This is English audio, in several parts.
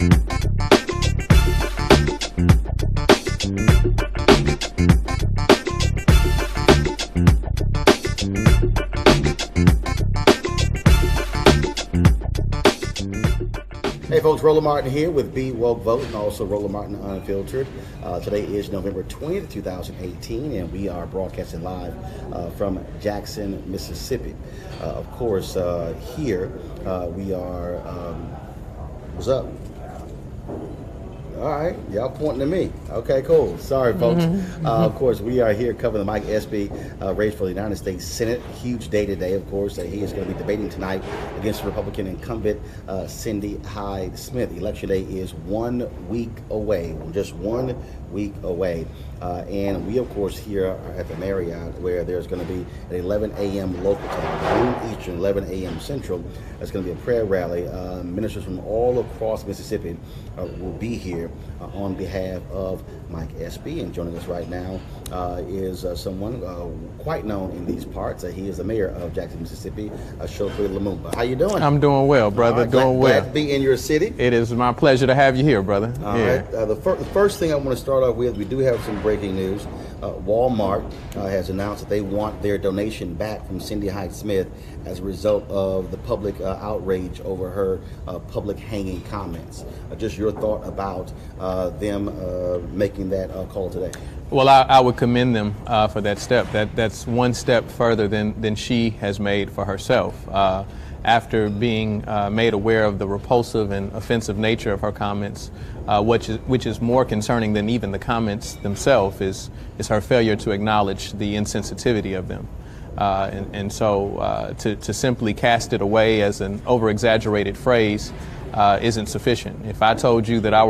Hey folks, Roland Martin here with Be Woke Vote and also Roland Martin Unfiltered. Today is November 20th, 2018, and we are broadcasting live from Jackson, Mississippi. Of course, here we are, what's up? All right, y'all pointing to me. Okay, cool. Sorry, folks. Of course, we are here covering the Mike Espy race for the United States Senate. Huge day today, of course. He is going to be debating tonight against Republican incumbent Cindy Hyde-Smith. Election day is 1 week away, just 1 week away. And we, of course, here are at the Marriott, where there's going to be at 11 a.m. local time, noon Eastern, 11 a.m. Central. There's going to be a prayer rally. Ministers from all across Mississippi will be here on behalf of Mike Espy. And joining us right now is someone quite known in these parts. He is the mayor of Jackson, Mississippi, Chauffeur Lumumba. How you doing? I'm doing well, brother. Right. Doing well. Glad to be in your city. It is my pleasure to have you here, brother. All right. The first thing I want to start off with, we do have some breaking news. Walmart has announced that they want their donation back from Cindy Hyde-Smith as a result of the public outrage over her public hanging comments. Just your thought about them making that call today. Well, I would commend them for that step. That's one step further than she has made for herself. After being made aware of the repulsive and offensive nature of her comments, which is more concerning than even the comments themselves, is her failure to acknowledge the insensitivity of them. And so to simply cast it away as an over-exaggerated phrase isn't sufficient. If I told you that I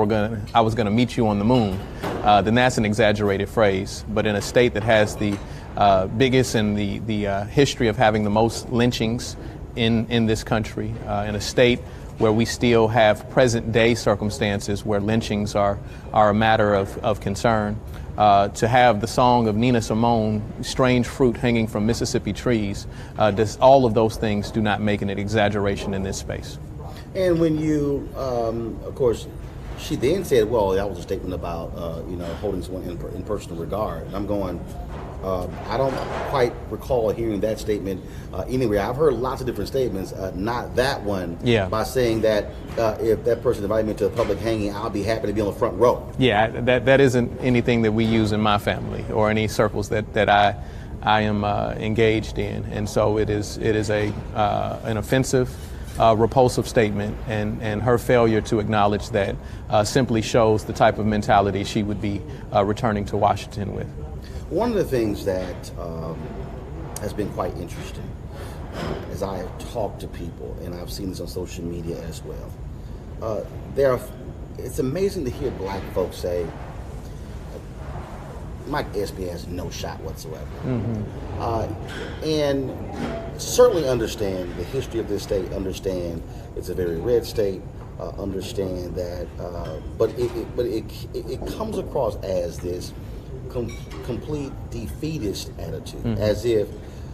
was gonna meet you on the moon, then that's an exaggerated phrase. But in a state that has the biggest and the history of having the most lynchings in this country, in a state where we still have present day circumstances where lynchings are a matter of concern, to have the song of Nina Simone, Strange Fruit Hanging from Mississippi Trees, all of those things do not make an exaggeration in this space. And when you, of course, she then said, well, that was a statement about, holding someone in personal regard. And I'm going, I don't quite recall hearing that statement anywhere. I've heard lots of different statements, not that one, by saying that if that person invited me to a public hanging, I'll be happy to be on the front row. Yeah, that isn't anything that we use in my family or any circles that I am engaged in. And so it is an offensive, repulsive statement, and her failure to acknowledge that simply shows the type of mentality she would be returning to Washington with. One of the things that has been quite interesting as I have talked to people, and I've seen this on social media as well, it's amazing to hear black folks say, Mike Espy has no shot whatsoever. And certainly understand the history of this state, understand it's a very red state, understand that, but it comes across as this complete defeatist attitude, as if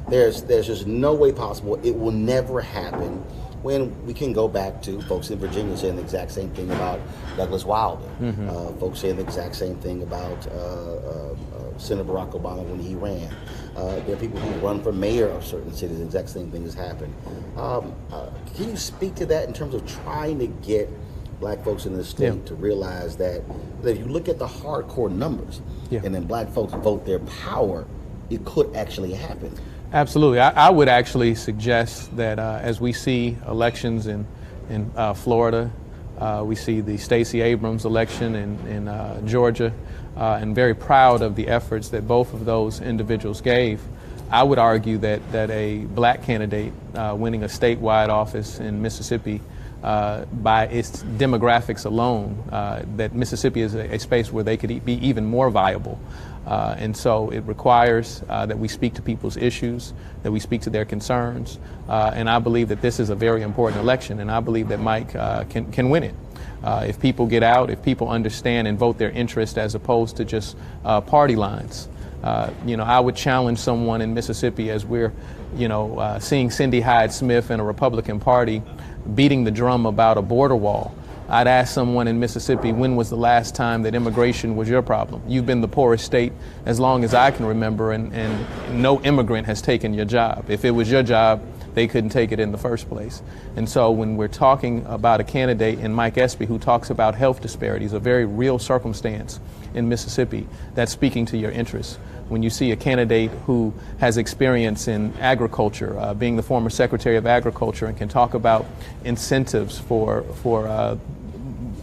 there's just no way possible, it will never happen, when we can go back to folks in Virginia saying the exact same thing about Douglas Wilder, folks saying the exact same thing about Senator Barack Obama when he ran. There are people who run for mayor of certain cities, the exact same thing has happened. Can you speak to that in terms of trying to get black folks in this state to realize that if you look at the hardcore numbers and then black folks vote their power, it could actually happen? Absolutely. I would actually suggest that as we see elections in Florida, we see the Stacey Abrams election in Georgia, and very proud of the efforts that both of those individuals gave. I would argue that a black candidate winning a statewide office in Mississippi, by its demographics alone, that Mississippi is a space where they could be even more viable. And so it requires that we speak to people's issues, that we speak to their concerns. And I believe that this is a very important election, and I believe that Mike can win it. If people get out, if people understand and vote their interest as opposed to just party lines. I would challenge someone in Mississippi as we're, seeing Cindy Hyde-Smith and a Republican Party beating the drum about a border wall, I'd ask someone in Mississippi, when was the last time that immigration was your problem? You've been the poorest state as long as I can remember, and no immigrant has taken your job. If it was your job, they couldn't take it in the first place. And so when we're talking about a candidate in Mike Espy who talks about health disparities, a very real circumstance in Mississippi, that's speaking to your interests. When you see a candidate who has experience in agriculture, being the former Secretary of Agriculture, and can talk about incentives for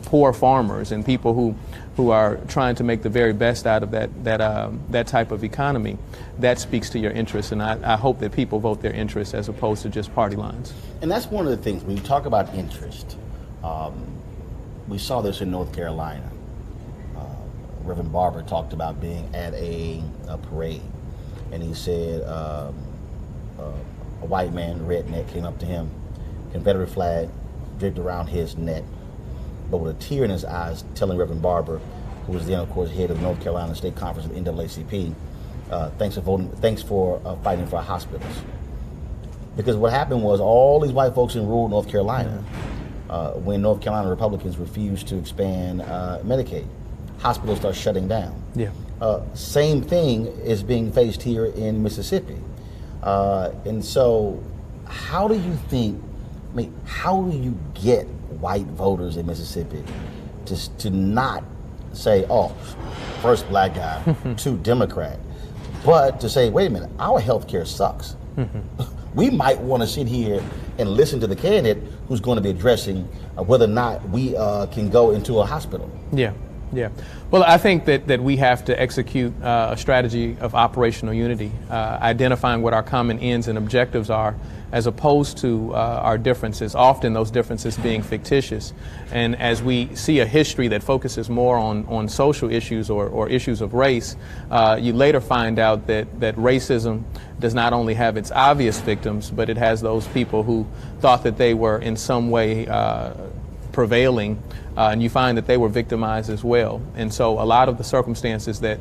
poor farmers and people who are trying to make the very best out of that type of economy, that speaks to your interests. And I hope that people vote their interests as opposed to just party lines. And that's one of the things, when you talk about interest, we saw this in North Carolina. Reverend Barber talked about being at a parade, and he said a white man, redneck, came up to him, Confederate flag draped around his neck, but with a tear in his eyes, telling Reverend Barber, who was then, of course, head of North Carolina State Conference of the NAACP, thanks for fighting for our hospitals. Because what happened was all these white folks in rural North Carolina, when North Carolina Republicans refused to expand Medicaid, hospitals start shutting down. Yeah. Same thing is being faced here in Mississippi. And so how do you think, how do you get white voters in Mississippi to not say, oh, first black guy, two Democrat, but to say, wait a minute, our health care sucks. We might want to sit here and listen to the candidate who's going to be addressing whether or not we can go into a hospital. Yeah. Yeah. Well, I think that we have to execute a strategy of operational unity, identifying what our common ends and objectives are, as opposed to our differences, often those differences being fictitious. And as we see a history that focuses more on social issues or issues of race, you later find out that racism does not only have its obvious victims, but it has those people who thought that they were in some way prevailing, and you find that they were victimized as well. And so a lot of the circumstances that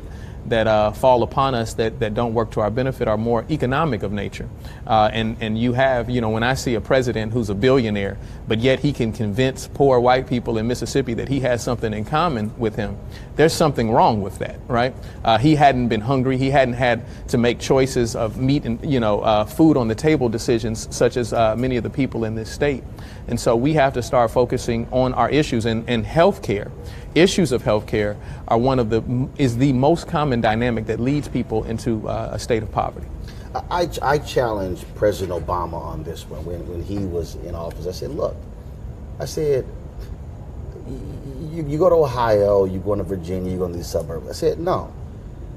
fall upon us that don't work to our benefit are more economic of nature. And you have, when I see a president who's a billionaire, but yet he can convince poor white people in Mississippi that he has something in common with him, there's something wrong with that, right? He hadn't been hungry. He hadn't had to make choices of meat and, food on the table decisions, such as many of the people in this state. And so we have to start focusing on our issues, and healthcare. Issues of healthcare is the most common dynamic that leads people into a state of poverty. I challenged President Obama on this one when he was in office. I said, look, you go to Ohio, you go to Virginia, you go to these suburbs. I said, no.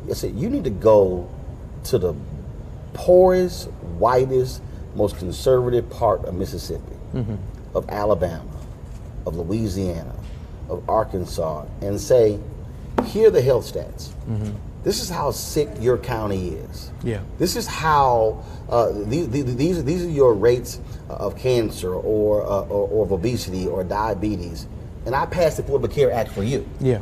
I said, you need to go to the poorest, whitest, most conservative part of Mississippi, of Alabama, of Louisiana, of Arkansas, and say, here are the health stats. This is how sick your county is. Yeah. This is how these are your rates of cancer or of obesity or diabetes. And I passed the Affordable Care Act for you. Yeah.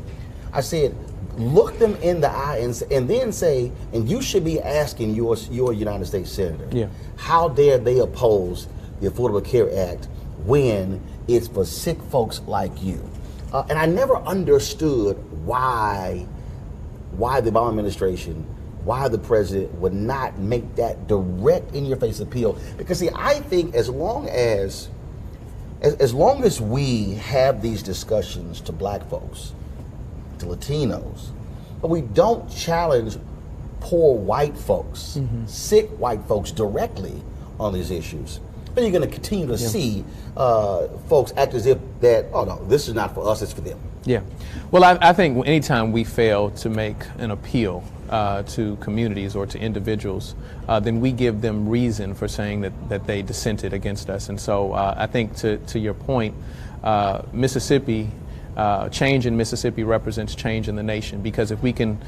I said, look them in the eye and then say, and you should be asking your United States Senator, how dare they oppose the Affordable Care Act when it's for sick folks like you? And I never understood why the Obama administration, why the president would not make that direct in-your-face appeal. Because see, I think as long as we have these discussions to black folks, to Latinos, but we don't challenge poor white folks, sick white folks directly on these issues, then you're going to continue to see folks act as if that, oh no, this is not for us, it's for them. Yeah. Well, I think anytime we fail to make an appeal to communities or to individuals, then we give them reason for saying that they dissented against us. And so I think to your point, Mississippi, change in Mississippi represents change in the nation, because if we can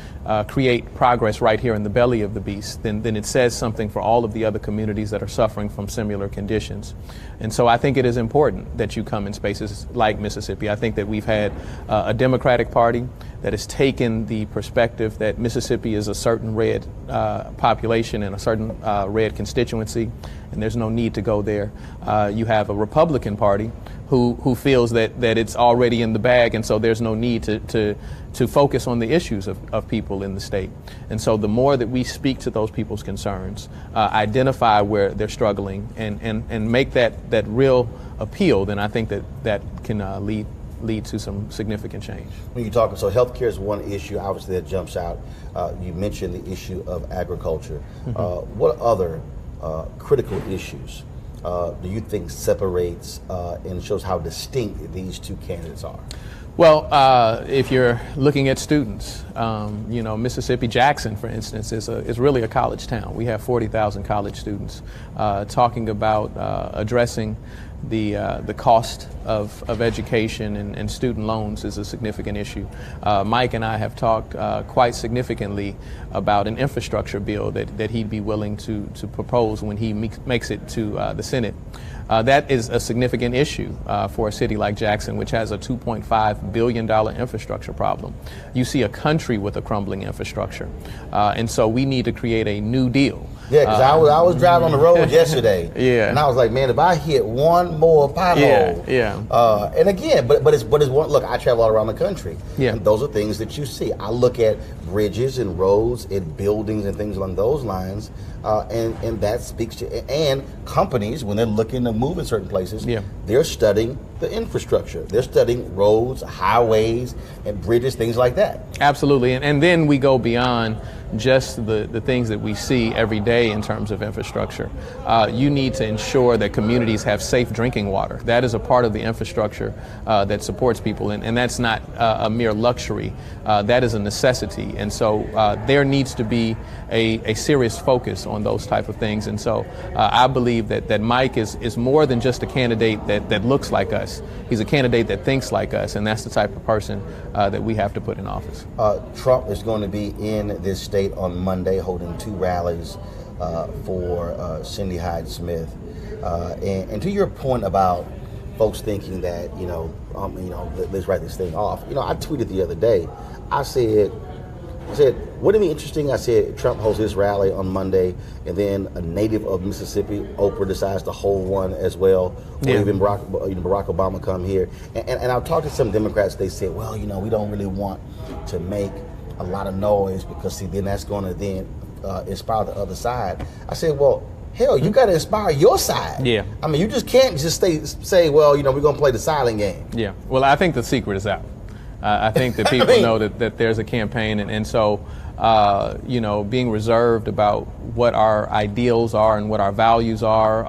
create progress right here in the belly of the beast, then it says something for all of the other communities that are suffering from similar conditions. And so I think it is important that you come in spaces like Mississippi. I think that we've had a Democratic Party that has taken the perspective that Mississippi is a certain red population and a certain red constituency, and there's no need to go there. You have a Republican Party who feels that it's already in the bag, and so there's no need to focus on the issues of people in the state. And so the more that we speak to those people's concerns, identify where they're struggling, and make that real appeal, then I think that can lead to some significant change. When you talk, so healthcare is one issue, obviously, that jumps out. You mentioned the issue of agriculture. What other critical issues do you think separates and shows how distinct these two candidates are? Well, if you're looking at students, Mississippi, Jackson, for instance, is really a college town. We have 40,000 college students. Talking about addressing the cost of education and student loans is a significant issue. Mike and I have talked quite significantly about an infrastructure bill that he'd be willing to propose when he makes it to the Senate. That is a significant issue for a city like Jackson, which has a $2.5 billion infrastructure problem. You see a country with a crumbling infrastructure, and so we need to create a new deal. Yeah, because I was driving on the road yesterday, yeah, and I was like, man, if I hit one more pothole, and again, but it's one. Look, I travel all around the country, and those are things that you see. I look at bridges and roads and buildings and things along those lines, and that speaks to, and companies when they're looking to move in certain places, they're studying the infrastructure. They're studying roads, highways, and bridges, things like that. Absolutely, and then we go beyond just the things that we see every day in terms of infrastructure. You need to ensure that communities have safe drinking water. That is a part of the infrastructure that supports people, and that's not a mere luxury. That is a necessity, and so there needs to be a serious focus on those type of things. And so I believe that Mike is more than just a candidate that looks like us. He's a candidate that thinks like us, and that's the type of person that we have to put in office. Trump is going to be in this state on Monday, holding 2 rallies for Cindy Hyde-Smith. And to your point about folks thinking that, let's write this thing off. I tweeted the other day. I said, wouldn't it be interesting? I said Trump holds his rally on Monday, and then a native of Mississippi, Oprah, decides to hold one as well, or even Barack Obama come here. And I've talked to some Democrats. They said, well, we don't really want to make a lot of noise because, then that's going to then inspire the other side. I said, well, hell, you got to inspire your side. Yeah. I mean, you just can't just say, well, we're going to play the silent game. Yeah. Well, I think the secret is out. I think that people know that there's a campaign, and so being reserved about what our ideals are and what our values are,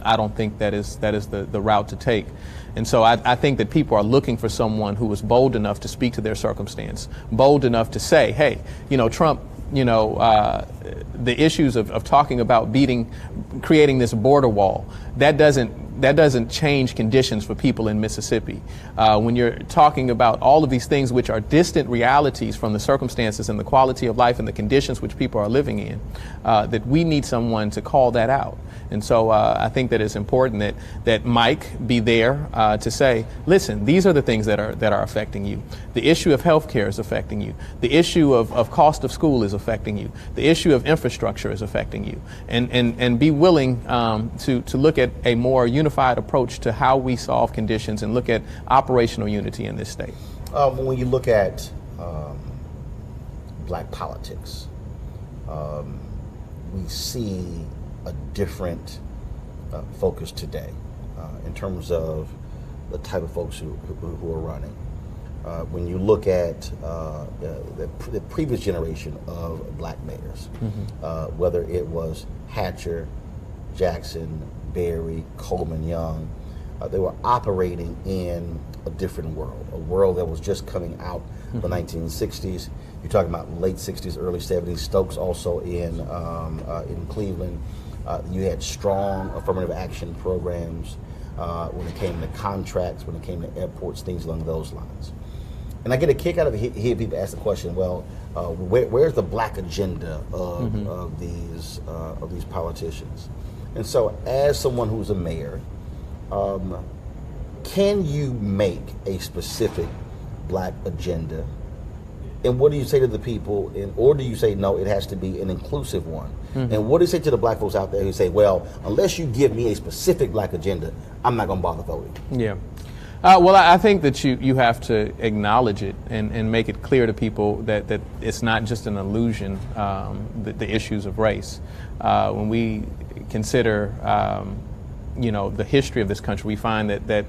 I don't think that is the route to take. And so I think that people are looking for someone who is bold enough to speak to their circumstance, bold enough to say, hey, Trump, the issues of talking about creating this border wall, that doesn't change conditions for people in Mississippi. When you're talking about all of these things which are distant realities from the circumstances and the quality of life and the conditions which people are living in, that we need someone to call that out. And so I think that it's important that Mike be there to say, listen, these are the things that are affecting you. The issue of health care is affecting you. The issue of cost of school is affecting you. The issue of infrastructure is affecting you. And be willing to look at a more unified approach to how we solve conditions and look at operational unity in this state. When you look at black politics, we see a different focus today in terms of the type of folks who are running. When you look at the previous generation of black mayors, whether it was Hatcher, Jackson, Berry, Coleman Young, they were operating in a different world, a world that was just coming out of the 1960s. You're talking about late 60s, early 70s. Stokes also in Cleveland. You had strong affirmative action programs when it came to contracts, when it came to airports, things along those lines. And I get a kick out of hearing people ask the question, well, where's the black agenda of these politicians? And so as someone who's a mayor, can you make a specific black agenda And what do you say to the people, or do you say, no, it has to be an inclusive one? And what do you say to the black folks out there who say, well, unless you give me a specific black agenda, I'm not going to bother voting? Yeah. Well, I think that you have to acknowledge it and make it clear to people that it's not just an illusion, the issues of race. When we consider the history of this country, we find that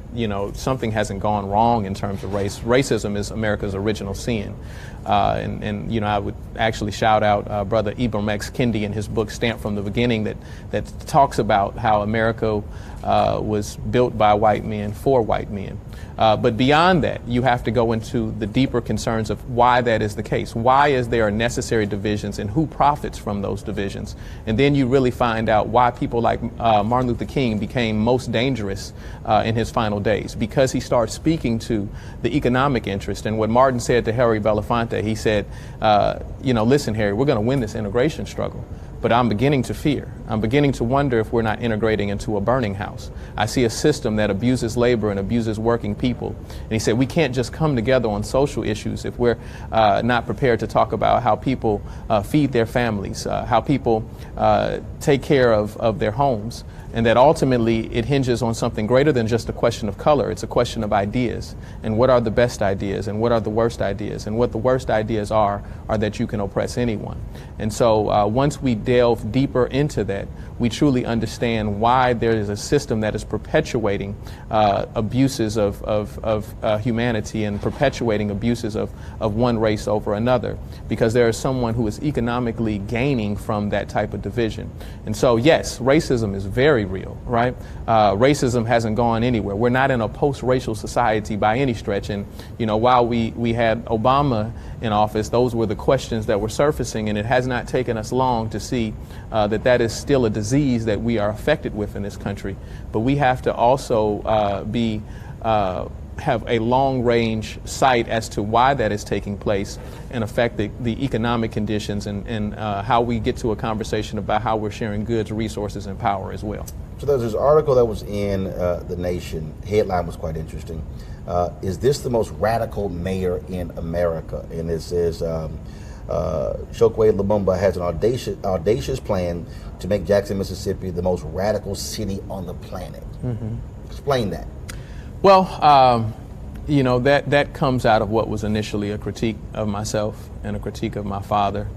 something hasn't gone wrong in terms of race. Racism is America's original sin. And I would actually shout out Brother Ibram X. Kendi in his book Stamped from the Beginning that talks about how America was built by white men for white men. But beyond that, you have to go into the deeper concerns of why that is the case. Why is there necessary divisions and who profits from those divisions? And then you really find out why people like Martin Luther King became most dangerous in his final days, because he started speaking to the economic interest. And what Martin said to Harry Belafonte, he said, listen, Harry, we're going to win this integration struggle. But I'm beginning to fear. I'm beginning to wonder if we're not integrating into a burning house. I see a system that abuses labor and abuses working people. And he said we can't just come together on social issues if we're not prepared to talk about how people feed their families, how people take care of their homes, and that ultimately it hinges on something greater than just a question of color. It's a question of ideas, and what are the best ideas and what are the worst ideas, and what the worst ideas are that you can oppress anyone. And so once we delve deeper into that, we truly understand why there is a system that is perpetuating abuses of humanity and perpetuating abuses of one race over another, because there is someone who is economically gaining from that type of division. And so, yes, racism is very real, right? Racism hasn't gone anywhere. We're not in a post-racial society by any stretch. And, while we had Obama in office, those were the questions that were surfacing, and it has not taken us long to see that is still a disease that we are affected with in this country. But we have to also have a long-range sight as to why that is taking place and affect the economic conditions and how we get to a conversation about how we're sharing goods, resources, and power as well. So there's this article that was in The Nation. Headline was quite interesting. Is this the most radical mayor in America? And it says Chokwe Lumumba has an audacious plan to make Jackson, Mississippi the most radical city on the planet. Explain that. Well, that comes out of what was initially a critique of myself and a critique of my father,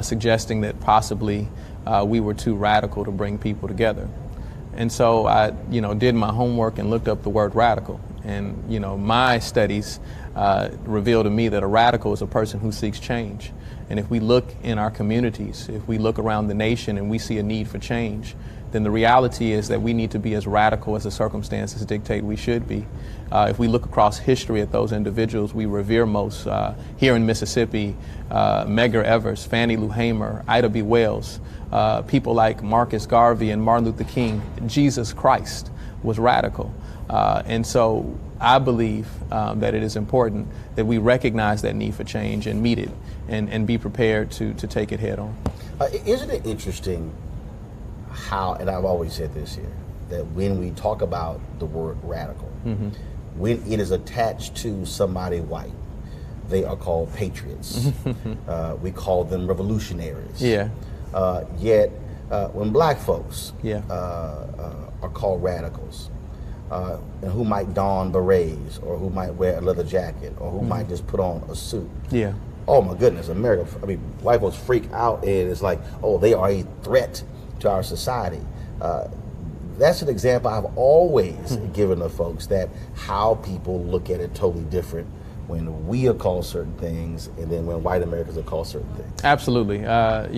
suggesting that possibly we were too radical to bring people together. And so I, did my homework and looked up the word radical. And, my studies reveal to me that a radical is a person who seeks change. And if we look in our communities, if we look around the nation and we see a need for change, then the reality is that we need to be as radical as the circumstances dictate we should be. If we look across history at those individuals we revere most, here in Mississippi, Medgar Evers, Fannie Lou Hamer, Ida B. Wells, people like Marcus Garvey and Martin Luther King, Jesus Christ was radical. And so I believe that it is important that we recognize that need for change and meet it and be prepared to take it head on. Isn't it interesting how, and I've always said this here, that when we talk about the word radical, when it is attached to somebody white, they are called patriots. We call them revolutionaries. Yeah. Yet when black folks are called radicals, and who might don berets, or who might wear a leather jacket, or who might just put on a suit. Yeah. Oh my goodness, America, white folks freak out, and it's like, oh, they are a threat to our society. That's an example I've always given to folks, that how people look at it totally different when we are called certain things and then when white Americans are called certain things. Absolutely. I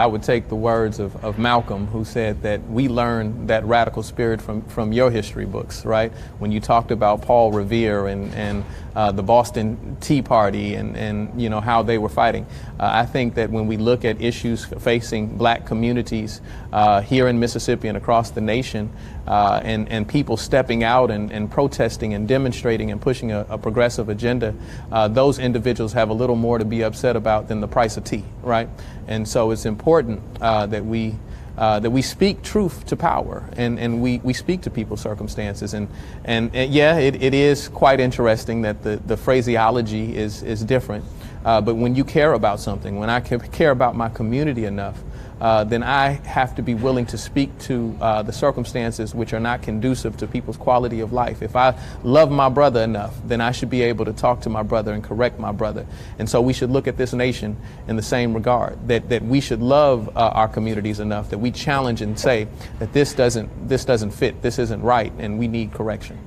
would take the words of Malcolm, who said that we learned that radical spirit from your history books, right? When you talked about Paul Revere and the Boston Tea Party and how they were fighting. I think that when we look at issues facing black communities here in Mississippi and across the nation, and people stepping out and protesting and demonstrating and pushing a progressive agenda, those individuals have a little more to be upset about than the price of tea, right? And so it's important that we that we speak truth to power, and we speak to people's circumstances. And yeah, it is quite interesting that the phraseology is different. But when you care about something, when I care about my community enough, then I have to be willing to speak to the circumstances which are not conducive to people's quality of life. If I love my brother enough, then I should be able to talk to my brother and correct my brother. And so we should look at this nation in the same regard, that we should love our communities enough that we challenge and say that this doesn't fit, this isn't right, and we need correction.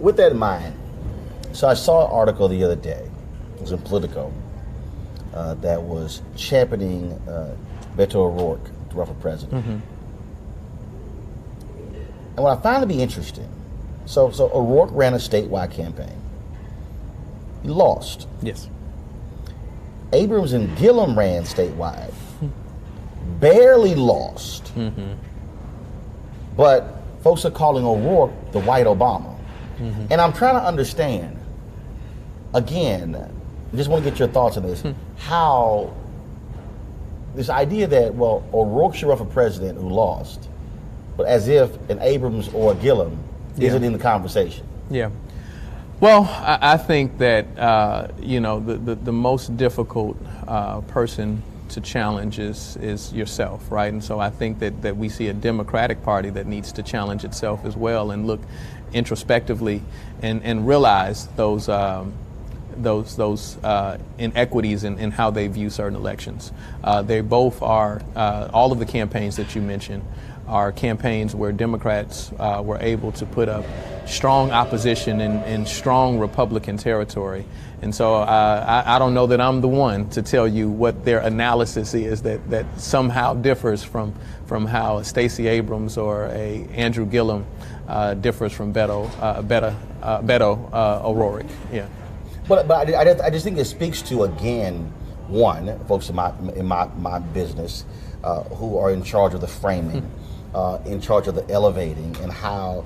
With that in mind, so I saw an article the other day, it was in Politico, that was championing Beto O'Rourke to run for president. Mm-hmm. And what I found to be interesting, so O'Rourke ran a statewide campaign. He lost. Yes. Abrams and Gillum ran statewide. Barely lost. Mm-hmm. But folks are calling O'Rourke the white Obama. Mm-hmm. And I'm trying to understand, again, I just want to get your thoughts on this, how this idea that, well, O'Rourke should run for president who lost, but as if an Abrams or a Gillum isn't in the conversation. Yeah. Well, I think that, the most difficult person to challenge is yourself, right? And so I think that we see a Democratic Party that needs to challenge itself as well and look introspectively and realize those inequities in how they view certain elections. They both are, all of the campaigns that you mentioned are campaigns where Democrats were able to put up strong opposition in strong Republican territory. And so I don't know that I'm the one to tell you what their analysis is that somehow differs from how Stacey Abrams or a Andrew Gillum differs from Beto O'Rourke. Yeah. But I just think it speaks to, again, one, folks in my business who are in charge of the framing, in charge of the elevating, and how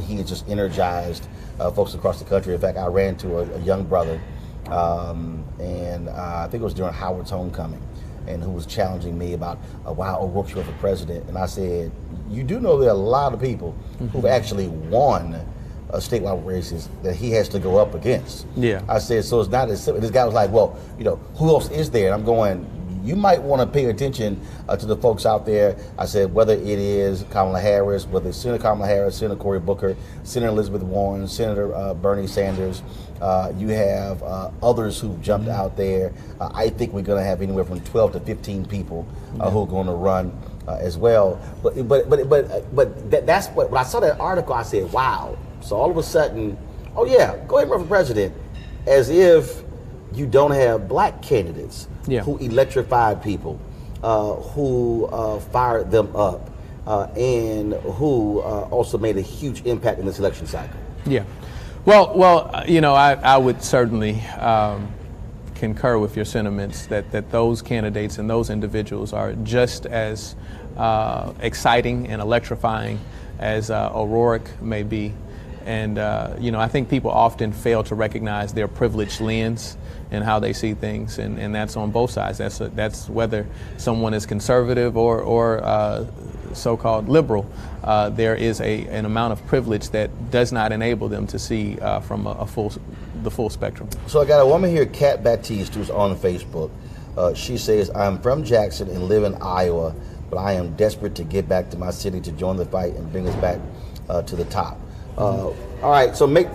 he has just energized folks across the country. In fact, I ran to a young brother, and I think it was during Howard's homecoming, and who was challenging me about why O'Rourke should run for president. And I said, you do know there are a lot of people who've actually won statewide races that he has to go up against. Yeah. I said, so it's not as simple. This guy was like, well, who else is there? And I'm going, you might want to pay attention to the folks out there. I said, whether it is Kamala Harris, whether it's Senator Kamala Harris, Senator Cory Booker, Senator Elizabeth Warren, Senator Bernie Sanders, you have others who've jumped out there. I think we're going to have anywhere from 12 to 15 people who are going to run as well. But that's what, when I saw that article, I said, wow. So all of a sudden, oh yeah, go ahead and run for president, as if you don't have black candidates who electrified people, who fired them up, and who also made a huge impact in this election cycle. Yeah. Well, I would certainly concur with your sentiments that those candidates and those individuals are just as exciting and electrifying as O'Rourke may be. And, I think people often fail to recognize their privileged lens and how they see things, and that's on both sides. That's whether someone is conservative or so-called liberal. There is an amount of privilege that does not enable them to see from the full spectrum. So I got a woman here, Kat Baptiste, who's on Facebook. She says, I'm from Jackson and live in Iowa, but I am desperate to get back to my city to join the fight and bring us back to the top. All right, so make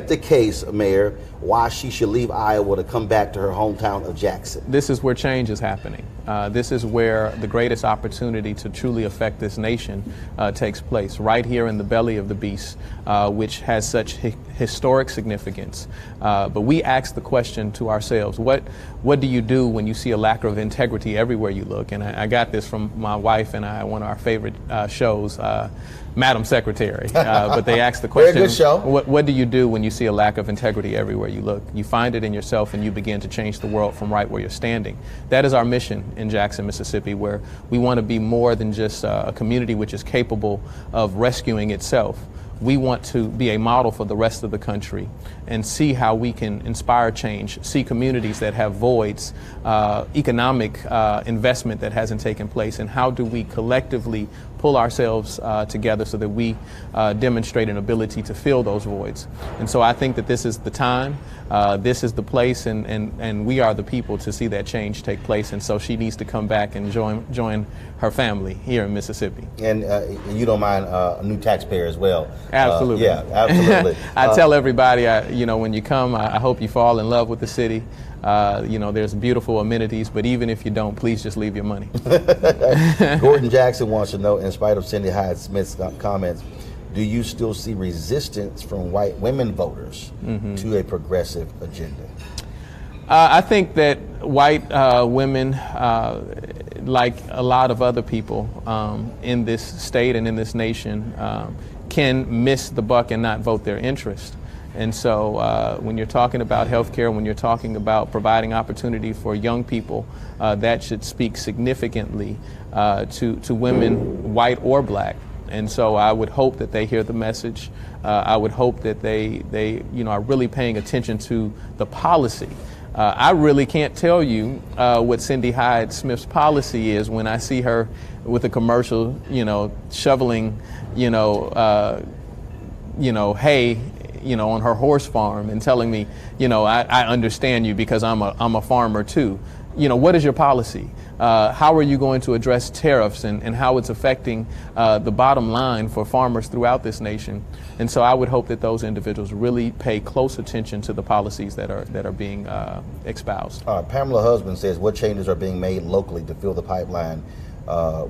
the case, Mayor, why she should leave Iowa to come back to her hometown of Jackson. This is where change is happening. This is where the greatest opportunity to truly affect this nation takes place, right here in the belly of the beast, which has such historic significance. But we ask the question to ourselves, what do you do when you see a lack of integrity everywhere you look? And I got this from my wife and I, one of our favorite shows, Madam Secretary. But they ask the question, very good show. What do you do when you see a lack of integrity everywhere you look? You find it in yourself and you begin to change the world from right where you're standing. That is our mission in Jackson, Mississippi, where we want to be more than just a community which is capable of rescuing itself. we want to be a model for the rest of the country and see how we can inspire change, see communities that have voids, economic investment that hasn't taken place, and how do we collectively pull ourselves together so that we demonstrate an ability to fill those voids. And so I think that this is the time, this is the place, and we are the people to see that change take place. And so she needs to come back and join her family here in Mississippi. And you don't mind a new taxpayer as well? Absolutely. Yeah, absolutely. I tell everybody, when you come, I hope you fall in love with the city. There's beautiful amenities, but even if you don't, please just leave your money. Gordon Jackson wants to know, in spite of Cindy Hyde-Smith's comments, do you still see resistance from white women voters to a progressive agenda? I think that white women, like a lot of other people in this state and in this nation, can miss the buck and not vote their interest. And so when you're talking about healthcare, when you're talking about providing opportunity for young people, that should speak significantly to women, white or black. And so I would hope that they hear the message. I would hope that they are really paying attention to the policy. I really can't tell you what Cindy Hyde-Smith's policy is when I see her with a commercial, shoveling, hay, on her horse farm and telling me, I understand you because I'm a farmer too. What is your policy? How are you going to address tariffs and how it's affecting the bottom line for farmers throughout this nation? And so I would hope that those individuals really pay close attention to the policies that are being espoused. Pamela Husband says, what changes are being made locally to fill the pipeline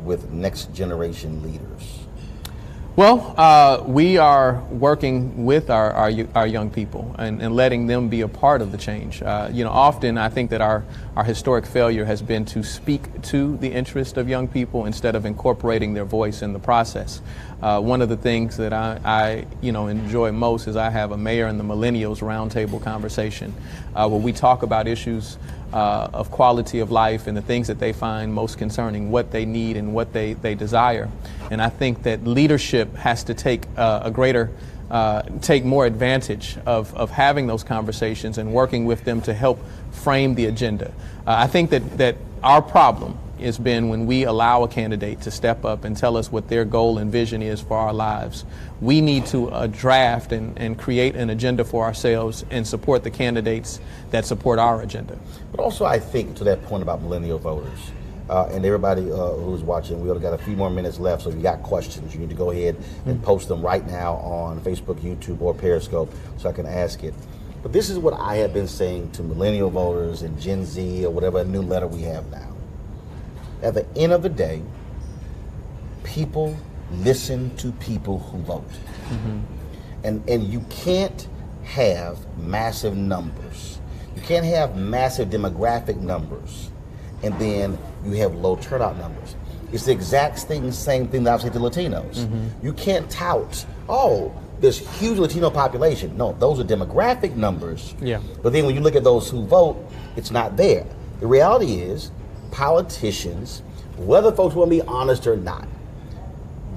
with next generation leaders? Well, we are working with our young people and letting them be a part of the change. Often I think that our historic failure has been to speak to the interest of young people instead of incorporating their voice in the process. One of the things that I enjoy most is I have a Mayor and the Millennials roundtable conversation where we talk about issues of quality of life and the things that they find most concerning, what they need and what they desire. And I think that leadership has to take take more advantage of having those conversations and working with them to help frame the agenda. I think that our problem has been when we allow a candidate to step up and tell us what their goal and vision is for our lives. We need to draft and create an agenda for ourselves and support the candidates that support our agenda. But also I think to that point about millennial voters, and everybody who's watching, we only got a few more minutes left, so if you got questions, you need to go ahead and post them right now on Facebook, YouTube, or Periscope so I can ask it. But this is what I have been saying to millennial voters and Gen Z or whatever new letter we have now. At the end of the day, people listen to people who vote. And you can't have massive numbers. You can't have massive demographic numbers and then you have low turnout numbers. It's the exact same thing that I've said to Latinos. You can't tout, this huge Latino population. No, those are demographic numbers. Yeah. But then when you look at those who vote, it's not there. The reality is, politicians, whether folks want to be honest or not,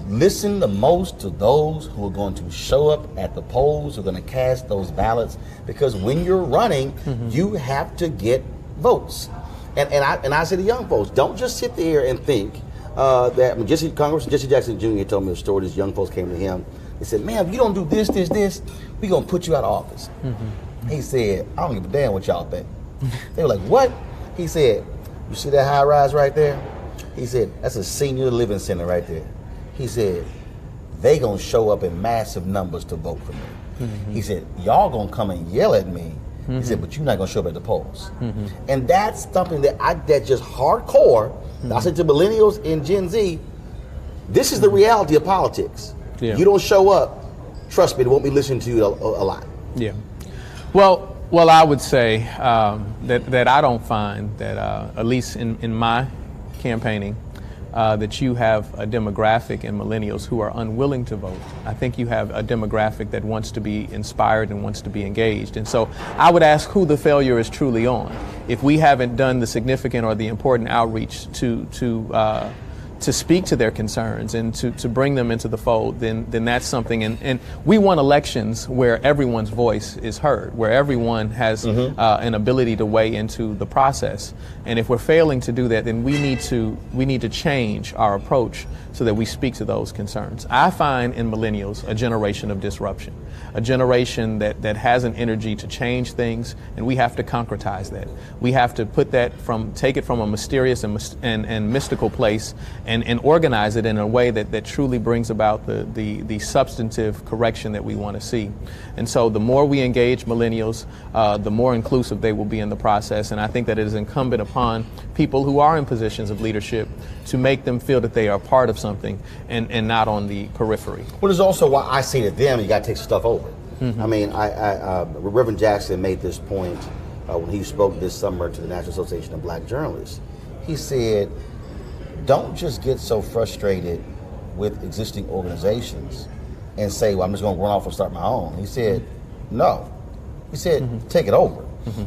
listen the most to those who are going to show up at the polls, who are going to cast those ballots, because when you're running, you have to get votes. And I say to young folks, don't just sit there and think that Congressman Jesse Jackson Jr. told me a story. These young folks came to him. They said, "Man, if you don't do this, we're going to put you out of office." He said, "I don't give a damn what y'all think." They were like, "What?" He said, "You see that high rise right there?" He said, "That's a senior living center right there." He said, "They gonna show up in massive numbers to vote for me." He said, "Y'all gonna come and yell at me." He said, "But you're not gonna show up at the polls." And that's something that's just hardcore. I said to millennials and Gen Z, this is the reality of politics. You don't show up, trust me, they won't be listening to you a lot. Yeah. Well, I would say that I don't find that, at least in my campaigning, that you have a demographic in millennials who are unwilling to vote. I think you have a demographic that wants to be inspired and wants to be engaged. And so I would ask who the failure is truly on. If we haven't done the significant or the important outreach to to speak to their concerns and to bring them into the fold, then that's something. And we want elections where everyone's voice is heard, where everyone has an ability to weigh into the process. And if we're failing to do that, then we need to change our approach so that we speak to those concerns. I find in millennials a generation of disruption, a generation that has an energy to change things, and we have to concretize that. We have to take it from a mysterious and mystical place and organize it in a way that truly brings about the substantive correction that we want to see. And so the more we engage millennials, the more inclusive they will be in the process. And I think that it is incumbent upon people who are in positions of leadership to make them feel that they are part of something and not on the periphery. Well, it's also why I say to them, you got to take stuff over. I mean, Reverend Jackson made this point when he spoke this summer to the National Association of Black Journalists. He said, don't just get so frustrated with existing organizations and say, well, I'm just going to run off and start my own. He said, no. He said, take it over.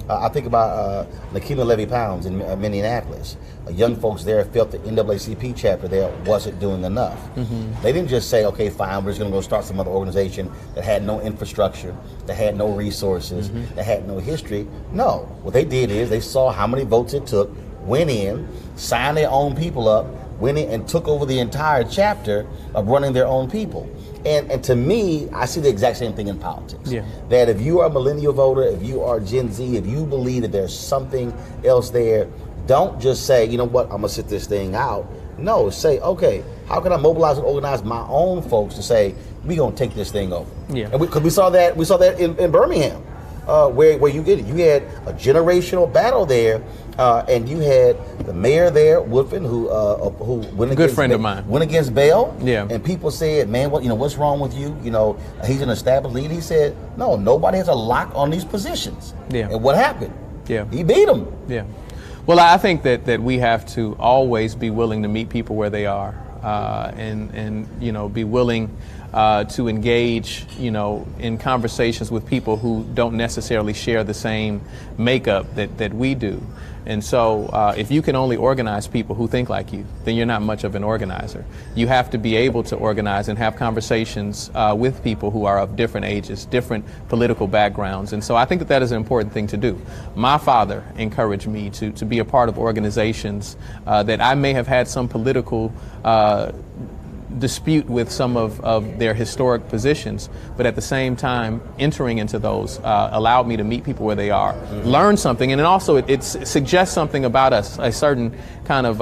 I think about Nikema Levy-Pounds in Minneapolis. Young folks there felt the NAACP chapter there wasn't doing enough. They didn't just say, okay, fine, we're just going to go start some other organization that had no infrastructure, that had no resources, that had no history. No, what they did is they saw how many votes it took, went in, signed their own people up, went in and took over the entire chapter of running their own people. And to me, I see the exact same thing in politics. Yeah. That if you are a millennial voter, if you are Gen Z, if you believe that there's something else there, don't just say, you know what, I'm going to sit this thing out. No, say, okay, how can I mobilize and organize my own folks to say, we're going to take this thing over? Yeah. And because we saw that in Birmingham, where you did it. You had a generational battle there, and you had the mayor there, Woodfin, who went against good friend of mine, went against bail. Yeah. And people said, man, what's wrong with you? He's an established leader. He said, no, nobody has a lock on these positions. Yeah. And what happened? Yeah. He beat them. Yeah. Well, I think that we have to always be willing to meet people where they are, and be willing to engage, in conversations with people who don't necessarily share the same makeup that we do. And so if you can only organize people who think like you, then you're not much of an organizer. You have to be able to organize and have conversations with people who are of different ages, different political backgrounds. And so I think that is an important thing to do. My father encouraged me to be a part of organizations that I may have had some political dispute with some of their historic positions, but at the same time entering into those allowed me to meet people where they are, learn something, and then also it suggests something about us, a certain kind of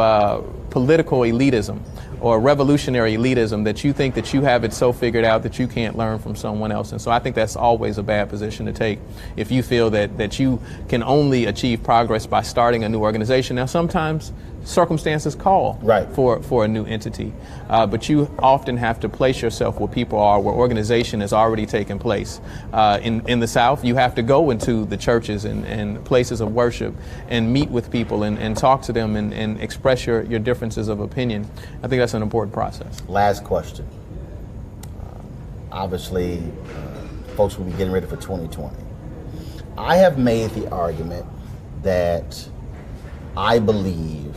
political elitism or revolutionary elitism, that you think that you have it so figured out that you can't learn from someone else. And so I think that's always a bad position to take if you feel that you can only achieve progress by starting a new organization. Now, sometimes circumstances call for a new entity, but you often have to place yourself where people are, where organization has already taken place. In the South, you have to go into the churches and places of worship and meet with people and talk to them and express your differences of opinion. I think that's an important process. Last question. Obviously, folks will be getting ready for 2020. I have made the argument that I believe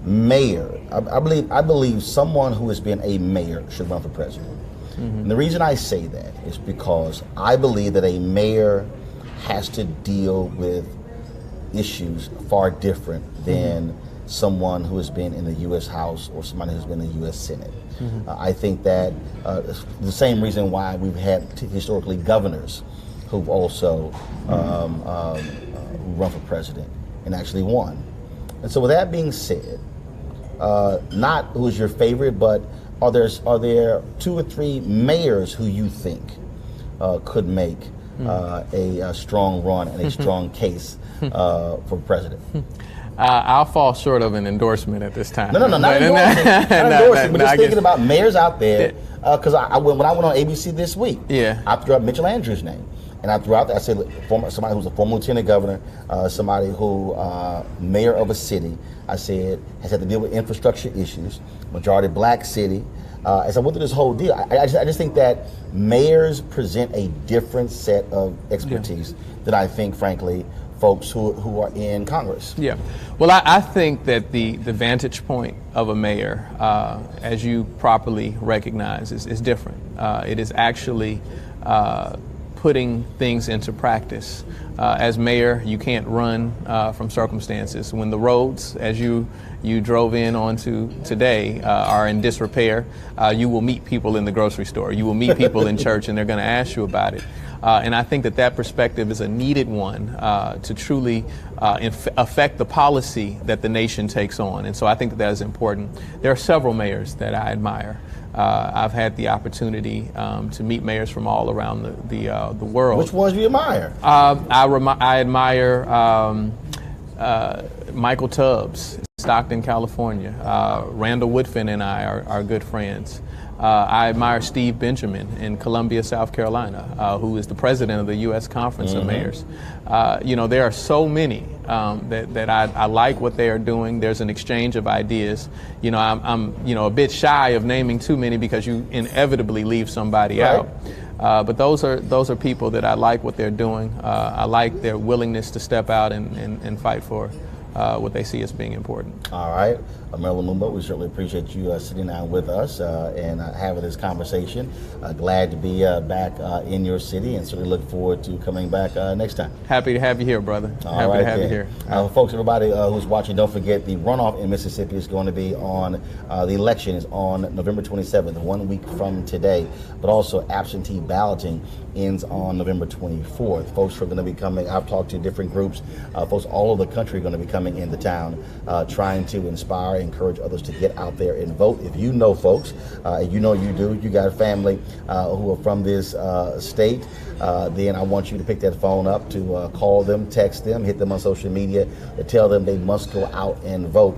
I believe someone who has been a mayor should run for president. And the reason I say that is because I believe that a mayor has to deal with issues far different than someone who has been in the U.S. House or somebody who's been in the U.S. Senate. I think that the same reason why we've had historically governors who've also who run for president and actually won. And so with that being said, not who's your favorite, but are there 2 or 3 mayors who you think could make a strong run and a strong case for president? I'll fall short of an endorsement at this time. No, not endorsing. Not endorsing, but just thinking about mayors out there. Because when I went on ABC this week, I threw out Mitchell Andrews' name. And I threw out there, I said, somebody who's a former lieutenant governor, somebody who, mayor of a city, I said, has had to deal with infrastructure issues, majority black city. As I went through this whole deal, I just think that mayors present a different set of expertise that I think, frankly, folks who are in Congress? Yeah. Well, I think that the vantage point of a mayor, as you properly recognize, is different. It is actually putting things into practice. As mayor, you can't run from circumstances. When the roads, as you drove in onto today, are in disrepair, you will meet people in the grocery store. You will meet people in church, and they're going to ask you about it. And I think that perspective is a needed one to truly affect the policy that the nation takes on. And so I think that is important. There are several mayors that I admire. I've had the opportunity to meet mayors from all around the world. Which ones do you admire? I admire Michael Tubbs, Stockton, California. Randall Woodfin and I are good friends. I admire Steve Benjamin in Columbia, South Carolina, who is the president of the U.S. Conference of Mayors. There are so many that I like what they are doing. There's an exchange of ideas. I'm a bit shy of naming too many because you inevitably leave somebody out. But those are people that I like what they're doing. I like their willingness to step out and fight for what they see as being important. All right. Mayor Lumumba, we certainly appreciate you sitting down with us and having this conversation. Glad to be back in your city and certainly look forward to coming back next time. Happy to have you here, brother. Happy to have you here. Folks, everybody who's watching, don't forget the runoff in Mississippi is going to be on, the election is on November 27th, 1 week from today. But also absentee balloting ends on November 24th. Folks are going to be coming. I've talked to different groups. Folks all over the country are going to be coming into town trying to inspire, encourage others to get out there and vote. If you know folks, and you do, you got family who are from this state, then I want you to pick that phone up to call them, text them, hit them on social media to tell them they must go out and vote.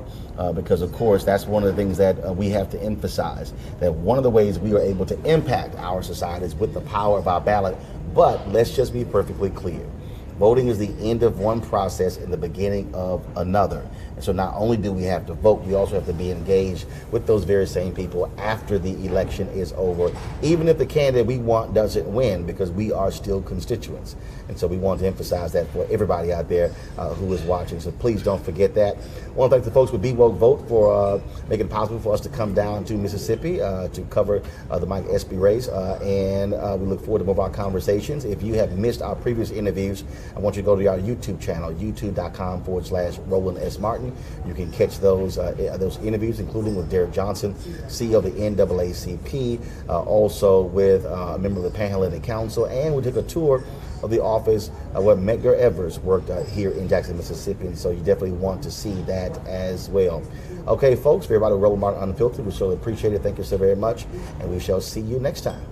Because, of course, that's one of the things that we have to emphasize, that one of the ways we are able to impact our society is with the power of our ballot. But let's just be perfectly clear. Voting is the end of one process and the beginning of another. And so not only do we have to vote, we also have to be engaged with those very same people after the election is over, even if the candidate we want doesn't win, because we are still constituents. And so we want to emphasize that for everybody out there who is watching. So please don't forget that. I want to thank the folks with Be Woke Vote for making it possible for us to come down to Mississippi to cover the Mike Espy race. And we look forward to more of our conversations. If you have missed our previous interviews, I want you to go to our YouTube channel, youtube.com/Roland S. Martin. You can catch those interviews, including with Derek Johnson, CEO of the NAACP, also with a member of the Panhellenic Council, and we took a tour of the office where mngr Evers worked here in Jackson, Mississippi, and so you definitely want to see that as well. Okay, folks, for everybody, Roland Martin Unfiltered, we surely appreciate it. Thank you so very much, and we shall see you next time.